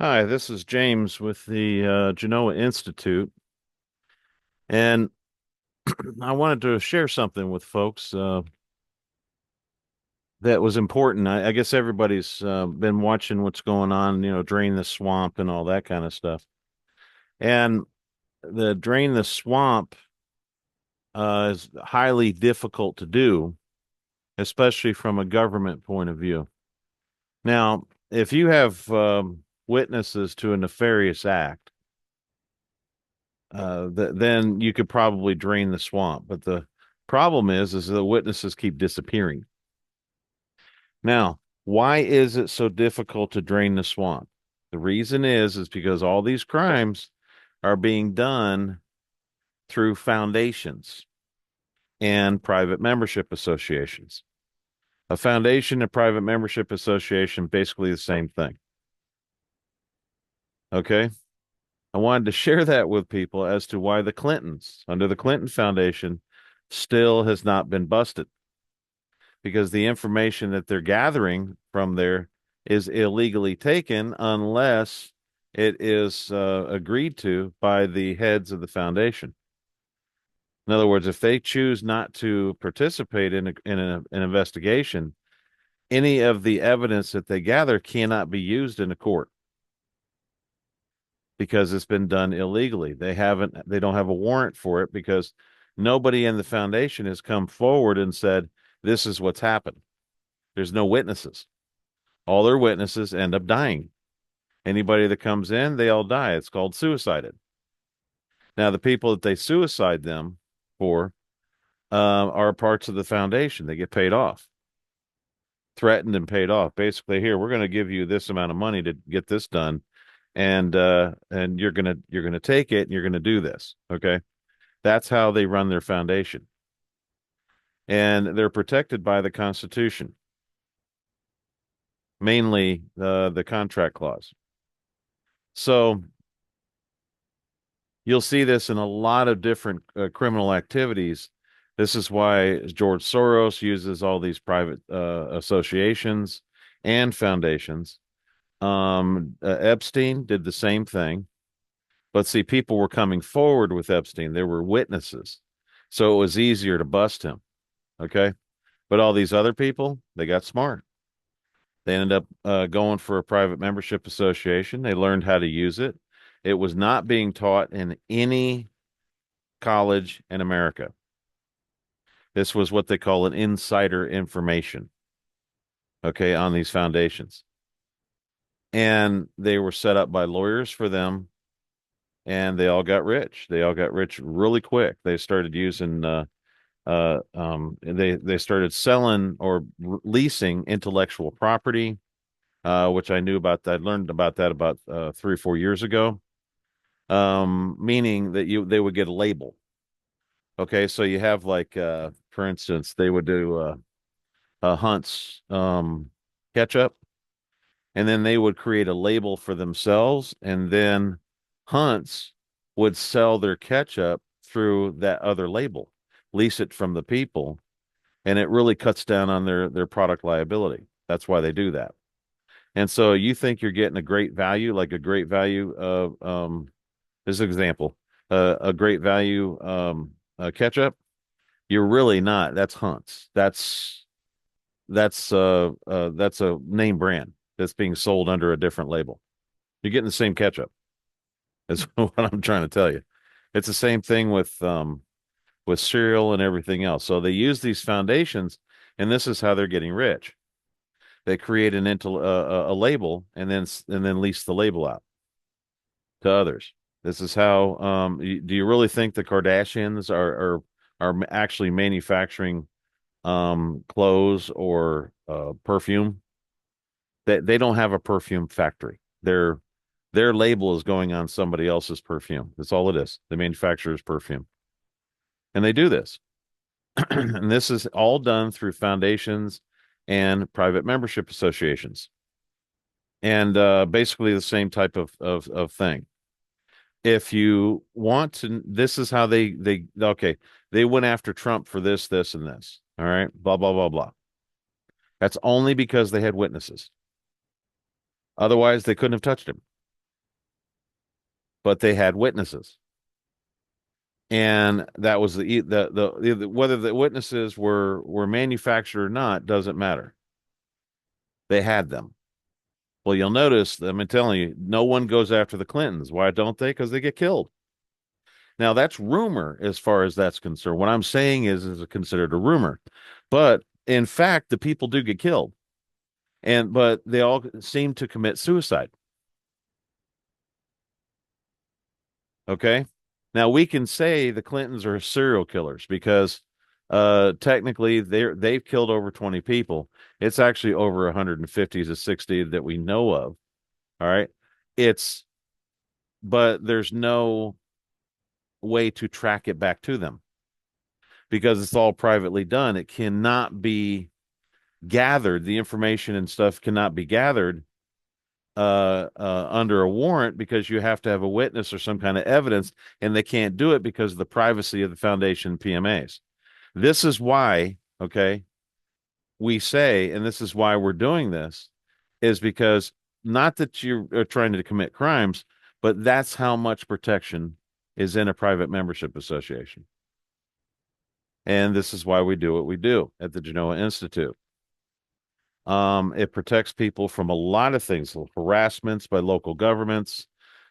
Hi, this is James with the Genoa Institute, and I wanted to share something with folks that was important. I guess everybody's been watching what's going on, drain the swamp and all that kind of stuff. And the drain the swamp is highly difficult to do, especially from a government point of view. Now, if you have witnesses to a nefarious act, then you could probably drain the swamp. But the problem is the witnesses keep disappearing. Now, why is it so difficult to drain the swamp? The reason is because all these crimes are being done through foundations and private membership associations. A foundation and private membership association, basically the same thing. Okay. I wanted to share that with people as to why the Clintons, under the Clinton Foundation, still has not been busted because the information that they're gathering from there is illegally taken unless it is agreed to by the heads of the foundation. In other words, if they choose not to participate an investigation, any of the evidence that they gather cannot be used in a court because it's been done illegally. They don't have a warrant for it because nobody in the foundation has come forward and said, this is what's happened. There's no witnesses. All their witnesses end up dying. Anybody that comes in, they all die. It's called suicided. Now, the people that they suicide them for are parts of the foundation. They get paid off, threatened and paid off. Basically, here we're going to give you this amount of money to get this done, and you're gonna take it and you're gonna do this. Okay, that's how they run their foundation, and they're protected by the Constitution, mainly the contract clause. So you'll see this in a lot of different criminal activities. This is why George Soros uses all these private associations and foundations. Epstein did the same thing, but see, people were coming forward with Epstein. There were witnesses, so it was easier to bust him. Okay, but all these other people, they got smart. They ended up going for a private membership association. They learned how to use it. It was not being taught in any college in America. This was what they call an insider information, okay, on these foundations. And they were set up by lawyers for them, and they all got rich. They all got rich really quick. They started using they started selling or leasing intellectual property, which I knew about that. I learned about that about 3 or 4 years ago. Meaning that they would get a label. Okay, so you have like for instance, they would do Hunt's ketchup, and then they would create a label for themselves, and then Hunt's would sell their ketchup through that other label, lease it from the people, and it really cuts down on their product liability. That's why they do that. And so you think you're getting a great value, like a great value of as an example, a great value ketchup. You're really not. That's Hunt's. That's a name brand that's being sold under a different label. You're getting the same ketchup. Is what I'm trying to tell you. It's the same thing with cereal and everything else. So they use these foundations, and this is how they're getting rich. They create a label and then lease the label out to others. This is how. Do you really think the Kardashians are actually manufacturing clothes or perfume? They don't have a perfume factory. Their label is going on somebody else's perfume. That's all it is. The manufacturer's perfume, and they do this. And this is all done through foundations and private membership associations, and basically the same type of thing. If you want to, this is how they okay. They went after Trump for this, and this. All right, blah blah blah blah. That's only because they had witnesses. Otherwise, they couldn't have touched him. but they had witnesses. And that was whether the witnesses were manufactured or not doesn't matter. They had them. Well, you'll notice, I'm telling you, no one goes after the Clintons. Why don't they? Because they get killed. Now, that's rumor as far as that's concerned. What I'm saying is considered a rumor. But in fact, the people do get killed. But they all seem to commit suicide. Okay. Now we can say the Clintons are serial killers because technically they've killed over 20 people. It's actually over 150 to 60 that we know of. All right. It's but there's no way to track it back to them because it's all privately done. It cannot be gathered. The information and stuff cannot be gathered under a warrant because you have to have a witness or some kind of evidence, and they can't do it because of the privacy of the foundation PMAs. This is why, okay, we say, and this is why we're doing this, is because not that you are trying to commit crimes, but that's how much protection is in a private membership association. And this is why we do what we do at the Genoa Institute. It protects people from a lot of things, harassments by local governments,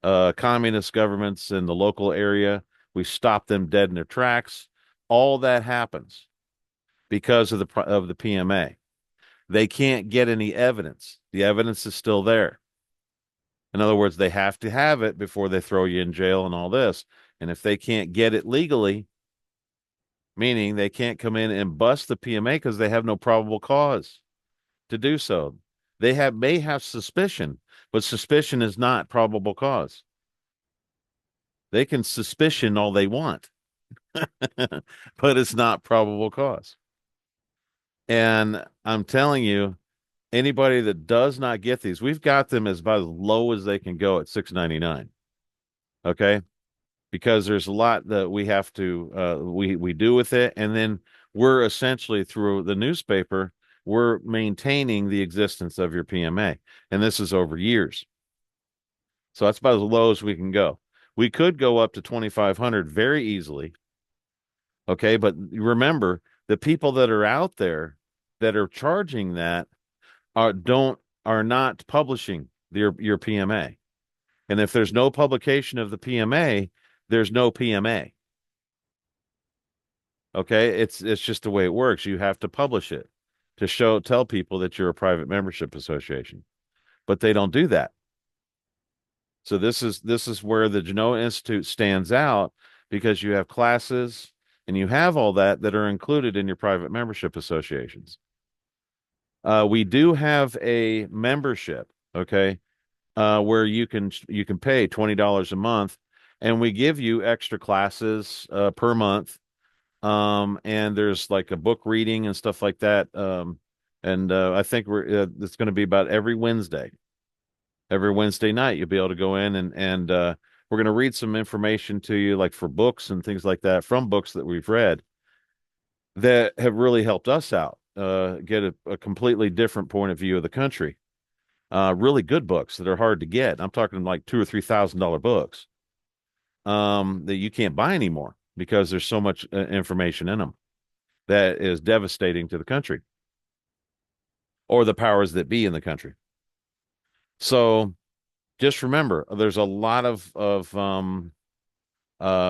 communist governments in the local area. We stop them dead in their tracks. All that happens because of the PMA. They can't get any evidence. The evidence is still there. In other words, they have to have it before they throw you in jail and all this. And if they can't get it legally, meaning they can't come in and bust the PMA because they have no probable cause to do so. They may have suspicion, but suspicion is not probable cause. They can suspicion all they want, but it's not probable cause. And I'm telling you, anybody that does not get these, we've got them as about as low as they can go at $6.99. Okay, because there's a lot that we have to we do with it, and then we're essentially through the newspaper we're maintaining the existence of your PMA, and this is over years. So that's about as low as we can go. We could go up to 2,500 very easily. Okay, but remember the people that are out there that are charging that are not publishing your PMA. And if there's no publication of the PMA, there's no PMA. Okay, it's just the way it works. You have to publish it to tell people that you're a private membership association. But they don't do that. So this is where the Genoa Institute stands out because you have classes and you have all that are included in your private membership associations. We do have a membership, okay, where you can pay $20 a month, and we give you extra classes per month. And there's like a book reading and stuff like that. And I think it's going to be about every Wednesday night. You'll be able to go in and we're going to read some information to you, like for books and things like that from books that we've read that have really helped us out, get a completely different point of view of the country. Really good books that are hard to get. I'm talking like $2,000 or $3,000 books that you can't buy anymore because there's so much information in them that is devastating to the country or the powers that be in the country. So just remember, there's a lot of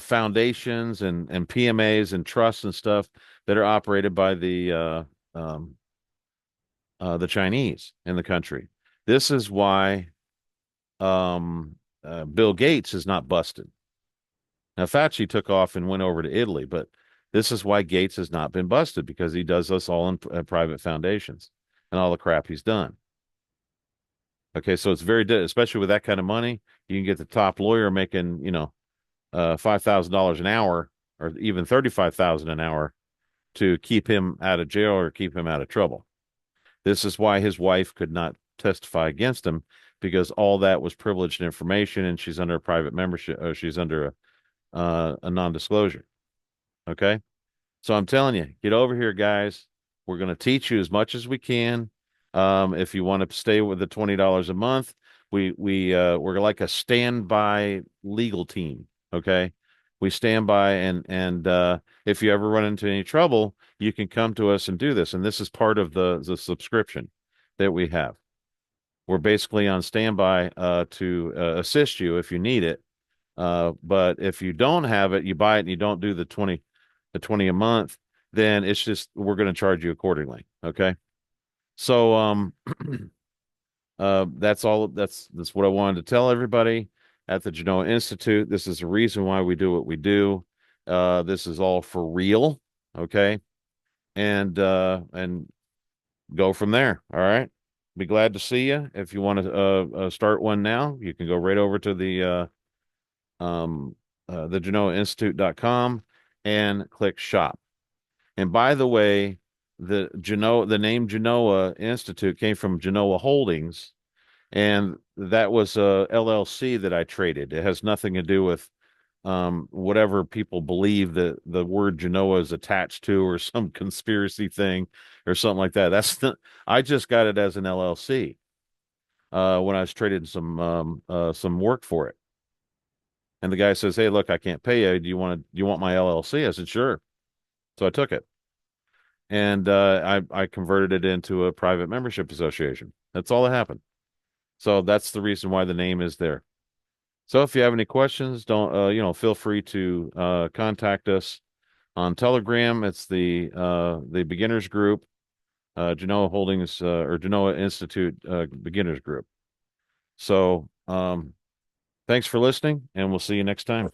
foundations and PMAs and trusts and stuff that are operated by the Chinese in the country. This is why Bill Gates is not busted. Now, Fauci took off and went over to Italy, but this is why Gates has not been busted because he does us all in private foundations and all the crap he's done. Okay, so it's especially with that kind of money, you can get the top lawyer making, $5,000 an hour or even $35,000 an hour to keep him out of jail or keep him out of trouble. This is why his wife could not testify against him because all that was privileged information and she's under a private membership or she's under a non-disclosure. Okay. So I'm telling you, get over here, guys. We're going to teach you as much as we can. If you want to stay with the $20 a month, We're like a standby legal team. Okay. We stand by and if you ever run into any trouble, you can come to us and do this. And this is part of the subscription that we have. We're basically on standby to assist you if you need it. But if you don't have it, you buy it and you don't do the 20 a month, then it's just we're going to charge you accordingly. Okay. So that's all that's what I wanted to tell everybody at the Genoa Institute. This is the reason why we do what we do. This is all for real. Okay. And go from there. All right. Be glad to see you. If you want to start one now, you can go right over to the genoainstitute.com and click shop. And by the way, the name Genoa Institute came from Genoa Holdings, and that was a LLC that I traded. It has nothing to do with whatever people believe that the word Genoa is attached to, or some conspiracy thing or something like that. I just got it as an LLC when I was trading some work for it. And the guy says, "Hey, look, I can't pay you. Do you want my LLC?" I said, "Sure." So I took it, and I converted it into a private membership association. That's all that happened. So that's the reason why the name is there. So if you have any questions, don't feel free to contact us on Telegram. It's the beginners group, Genoa Holdings or Genoa Institute beginners group. So thanks for listening, and we'll see you next time.